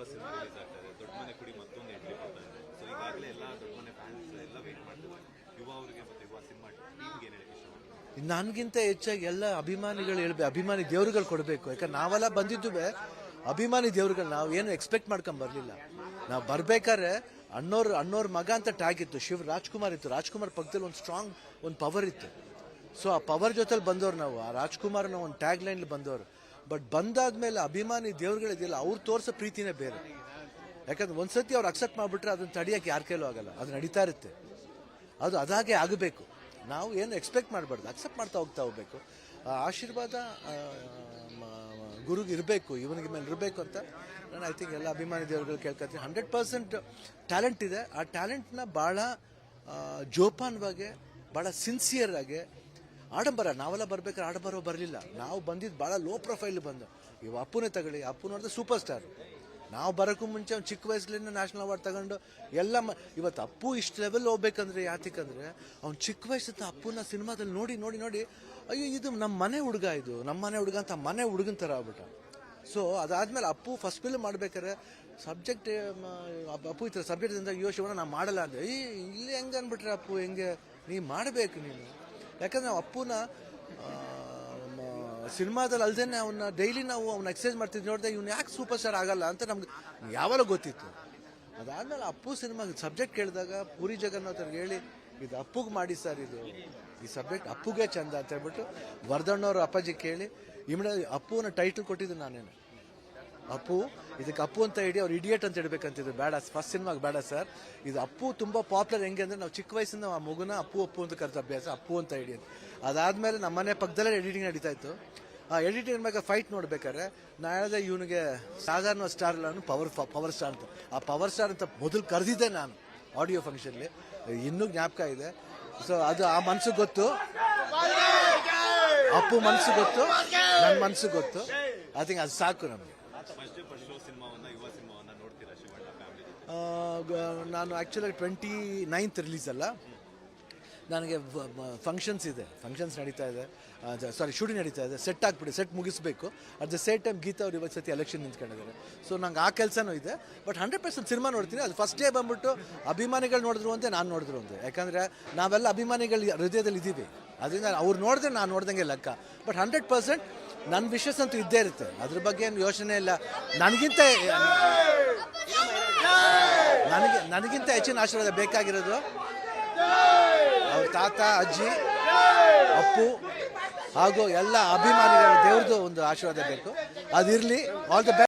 ಯುವ cinema release ಆಗ್ತಾ ಇದೆ. ದೊಡ್ಡ ಮನೆ ಕುಡಿ ಮತ್ತೊಂದು ಎಂಟ್ರಿ ಕೊಡ್ತಾ ಇದೆ. ಸೊ ಈಗಾಗಲೇ ಎಲ್ಲ ದೊಡ್ಡ ಮನೆ ಫ್ಯಾನ್ಸ್ ಎಲ್ಲ ವೇಟ್ ಮಾಡ್ತಿದ್ದಾರೆ. ಯುವ ಅವರಿಗೆ ಮತ್ತು ಯುವ ಸಿನಿಮಾ ಟೀಮ್ಗೆ ಏನು ಹೇಳಕ್ಕೆ ಇಷ್ಟಪಡ್ತಾರೆ? ನನಗಿಂತ ಹೆಚ್ಚಾಗಿ ಎಲ್ಲ ಅಭಿಮಾನಿಗಳು ಹೇಳ್ಬೇಕು, ಅಭಿಮಾನಿ ದೇವರುಗಳು ಕೊಡಬೇಕು. ಯಾಕಂದ್ರೆ ನಾವೆಲ್ಲ ಬಂದಿದ್ದು ಅಭಿಮಾನಿ ದೇವ್ರುಗಳು. ನಾವು ಏನು ಎಕ್ಸ್ಪೆಕ್ಟ್ ಮಾಡ್ಕೊಂಡ್ ಬರಲಿಲ್ಲ. ನಾವು ಬರ್ಬೇಕಾದ್ರೆ ಅಣ್ಣೋರ್ ಮಗ ಅಂತ ಟ್ಯಾಗ್ ಇತ್ತು, ಶಿವ್ ರಾಜ್ಕುಮಾರ್ ಇತ್ತು. ರಾಜ್ಕುಮಾರ್ ಪಕ್ಕದಲ್ಲಿ ಒಂದು ಸ್ಟ್ರಾಂಗ್ ಒಂದು ಪವರ್ ಇತ್ತು. ಸೊ ಆ ಪವರ್ ಜೊತೆಲಿ ಬಂದವ್ರು ನಾವು, ಆ ರಾಜ್ಕುಮಾರ್ನ ಒಂದು ಟ್ಯಾಗ್ ಲೈನ್ ಬಂದವರು. ಬಟ್ ಬಂದಾದ್ಮೇಲೆ ಅಭಿಮಾನಿ ದೇವ್ರುಗಳಿದೆಯಲ್ಲ, ಅವ್ರು ತೋರಿಸೋ ಪ್ರೀತಿನೇ ಬೇರೆ. ಯಾಕಂದ್ರೆ ಒಂದ್ಸತಿ ಅವ್ರು ಅಕ್ಸೆಪ್ಟ್ ಮಾಡ್ಬಿಟ್ರೆ ಅದನ್ನ ತಡಿಯಕ್ಕೆ ಯಾರ ಕೈಲೂ ಆಗಲ್ಲ. ಅದು ನಡೀತಾ ಇರುತ್ತೆ. ಅದು ಅದಾಗೆ ಆಗಬೇಕು. ನಾವು ಏನು ಎಕ್ಸ್ಪೆಕ್ಟ್ ಮಾಡಬಾರ್ದು, ಅಕ್ಸೆಪ್ಟ್ ಮಾಡ್ತಾ ಹೋಗ್ಬೇಕು. ಆಶೀರ್ವಾದ ಗುರುಗೆ ಇರಬೇಕು, ಇವನಿಗೆ ಮೇಲೆ ಇರಬೇಕು ಅಂತ ನಾನು ಐ ಥಿಂಕ್ ಎಲ್ಲ ಅಭಿಮಾನಿ ದೇವರುಗಳು ಕೇಳ್ಕೊತೀನಿ. 100% ಟ್ಯಾಲೆಂಟ್ ಇದೆ. ಆ ಟ್ಯಾಲೆಂಟ್ನ ಭಾಳ ಜೋಪಾನವಾಗಿ, ಭಾಳ ಸಿನ್ಸಿಯರ್ ಆಗಿ, ಆಡಂಬರ ನಾವೆಲ್ಲ ಬರ್ಬೇಕಾದ್ರೆ ಆಡಂಬರ ಬರಲಿಲ್ಲ. ನಾವು ಬಂದಿದ್ದು ಭಾಳ ಲೋ ಪ್ರೊಫೈಲ್ ಬಂದು. ಇವು ಅಪ್ಪುನೇ ತಗೊಳ್ಳಿ, ಅಪ್ಪು ನೋಡಿದ್ರೆ ಸೂಪರ್ ಸ್ಟಾರ್. ನಾವು ಬರೋಕ್ಕೂ ಮುಂಚೆ ಅವ್ನು ಚಿಕ್ಕ ವಯಸ್ಸಲ್ಲಿಂದ ನ್ಯಾಷನಲ್ ಅವಾರ್ಡ್ ತಗೊಂಡು ಎಲ್ಲ ಇವತ್ತು ಅಪ್ಪು ಇಷ್ಟು ಲೆವೆಲ್ ಹೋಗ್ಬೇಕಂದ್ರೆ ಯಾತಿಕಂದ್ರೆ ಅವ್ನು ಚಿಕ್ಕ ವಯಸ್ಸಿಂದ ಅಪ್ಪುನ ಸಿನಿಮಾದಲ್ಲಿ ನೋಡಿ ನೋಡಿ ನೋಡಿ ಅಯ್ಯೋ ಇದು ನಮ್ಮ ಮನೆ ಹುಡುಗ, ಇದು ನಮ್ಮ ಮನೆ ಹುಡುಗ ಅಂತ ಮನೆ ಹುಡುಗನ ಥರ ಆಗ್ಬಿಟ್ಟ. ಸೊ ಅದಾದ್ಮೇಲೆ ಅಪ್ಪು ಫಸ್ಟ್ ಫಿಲ್ಮ್ ಮಾಡ್ಬೇಕಾರೆ ಸಬ್ಜೆಕ್ಟ್ ಅಪ್ಪು ಈ ಥರ ಸಬ್ಜೆಕ್ಟಿಂದ ಅಯ್ಯೋ ಶಿವಣ್ಣ ನಾವು ಮಾಡಲ್ಲ ಅಂದರೆ ಇಲ್ಲಿ ಹೆಂಗೆ ಅಂದ್ಬಿಟ್ರೆ ಅಪ್ಪು ಹೆಂಗೆ ನೀ ಮಾಡಬೇಕು ನೀನು. ಯಾಕಂದ್ರೆ ನಾವು ಅಪ್ಪುನ ಸಿನಿಮಾದಲ್ಲಿ ಅಲ್ದೇನೆ ಅವನ್ನ ಡೈಲಿ ನಾವು ಅವ್ನ ಎಕ್ಸರ್ಸೈಸ್ ಮಾಡ್ತಿದ್ದು ನೋಡಿದೆ, ಇವ್ನು ಯಾಕೆ ಸೂಪರ್ ಸ್ಟಾರ್ ಆಗಲ್ಲ ಅಂತ ನಮ್ಗೆ ಯಾವಾಗ ಗೊತ್ತಿತ್ತು. ಅದಾದ್ಮೇಲೆ ಅಪ್ಪು ಸಿನಿಮಾ ಸಬ್ಜೆಕ್ಟ್ ಕೇಳಿದಾಗ ಪೂರಿ ಜಗನ್ನಾಥ್ ಅವ್ರಿಗೆ ಹೇಳಿ, ಇದು ಅಪ್ಪುಗೆ ಮಾಡಿ ಸರ್, ಇದು ಈ ಸಬ್ಜೆಕ್ಟ್ ಅಪ್ಪುಗೆ ಚಂದ ಅಂತ ಹೇಳ್ಬಿಟ್ಟು ವರ್ಧಣ್ಣವ್ರ ಅಪ್ಪಾಜಿ ಕೇಳಿ ಅಪ್ಪುನ ಟೈಟಲ್ ಕೊಟ್ಟಿದ್ದು ನಾನೇನು. ಅಪ್ಪು ಇದಕ್ಕೆ ಅಪ್ಪು ಅಂತ ಹೇಳಿ ಅವ್ರು ಇಡಿಯೇಟ್ ಅಂತ ಹೇಳ್ಬೇಕಂತಿದ್ರು. ಬೇಡ, ಫಸ್ಟ್ ಸಿನಿಮಾಗೆ ಬೇಡ ಸರ್, ಇದು ಅಪ್ಪು ತುಂಬ ಪಾಪ್ಯುಲರ್. ಹೆಂಗೆ ಅಂದರೆ ನಾವು ಚಿಕ್ಕ ವಯಸ್ಸಿಂದ ಆ ಮಗುನ ಅಪ್ಪು ಅಪ್ಪು ಅಂತ ಕರೆದ ಅಭ್ಯಾಸ, ಅಪ್ಪು ಅಂತ ಹೇಳಿ ಅಂತ. ಅದಾದಮೇಲೆ ನಮ್ಮನೆ ಪಕ್ಕದಲ್ಲೇ ಎಡಿಟಿಂಗ್ ನಡೀತಾ ಇತ್ತು. ಆ ಎಡಿಟಿಂಗ್ ಮ್ಯಾಗ ಫೈಟ್ ನೋಡ್ಬೇಕಾದ್ರೆ ನಾ ಹೇಳಿದೆ ಇವನಿಗೆ ಸಾಧಾರಣ ಸ್ಟಾರ್ ಇಲ್ಲ, ಪವರ್ ಸ್ಟಾರ್ ಅಂತ. ಆ ಪವರ್ ಸ್ಟಾರ್ ಅಂತ ಮೊದಲು ಕರೆದಿದ್ದೆ ನಾನು ಆಡಿಯೋ ಫಂಕ್ಷನ್ಲಿ, ಇನ್ನೂ ಜ್ಞಾಪಕ ಇದೆ. ಸೊ ಅದು ಆ ಮನಸ್ಸು ಗೊತ್ತು, ಅಪ್ಪು ಮನಸ್ಸು ಗೊತ್ತು, ನನ್ನ ಮನಸ್ಸು ಗೊತ್ತು. ಐ ಥಿಂಕ್ ಅದು ಸಾಕು ನಮಗೆ. ನಾನು ಆ್ಯಕ್ಚುಲಿ 29th ರಿಲೀಸ್ ಅಲ್ಲ, ನನಗೆ ಫಂಕ್ಷನ್ಸ್ ಇದೆ, ಫಂಕ್ಷನ್ಸ್ ನಡೀತಾ ಇದೆ, ಸಾರಿ ಶೂಟಿಂಗ್ ನಡೀತಾ ಇದೆ. ಸೆಟ್ ಆಗ್ಬಿಡಿ, ಸೆಟ್ ಮುಗಿಸ್ಬೇಕು. At the same time Geeta ಅವ್ರು ಇವತ್ತು ಸತಿ ಎಲೆಕ್ಷನ್ ನಿಂತ್ಕೊಂಡಿದ್ದಾರೆ. ಸೊ ನಂಗೆ ಆ ಕೆಲಸನೂ ಇದೆ. ಬಟ್ 100% ಸಿನಿಮಾ ನೋಡ್ತೀನಿ. ಅದು ಫಸ್ಟ್ ಡೇ ಬಂದ್ಬಿಟ್ಟು ಅಭಿಮಾನಿಗಳು ನೋಡಿದ್ರು ಅಂತೆ, ನಾನು ನೋಡಿದ್ರು ಅಂತೆ. ಯಾಕಂದರೆ ನಾವೆಲ್ಲ ಅಭಿಮಾನಿಗಳು ಹೃದಯದಲ್ಲಿ ಇದ್ದೀವಿ. ಅದರಿಂದ ಅವ್ರು ನೋಡಿದ್ರೆ ನಾನು ನೋಡ್ದಂಗೆ ಲೆಕ್ಕ. ಬಟ್ 100% ನನ್ನ ವಿಶ್ವಾಸ ಅಂತೂ ಇದ್ದೇ ಇರುತ್ತೆ. ಅದ್ರ ಬಗ್ಗೆ ಏನು ಯೋಚನೆ ಇಲ್ಲ. ನನಗಿಂತ ಹೆಚ್ಚಿನ ಆಶೀರ್ವಾದ ಬೇಕಾಗಿರೋದು ಅವ್ರ ತಾತ, ಅಜ್ಜಿ, ಅಪ್ಪು ಹಾಗೂ ಎಲ್ಲ ಅಭಿಮಾನಿಗಳ ದೇವ್ರದ್ದು ಒಂದು ಆಶೀರ್ವಾದ ಬೇಕು. ಅದಿರಲಿ. All the best.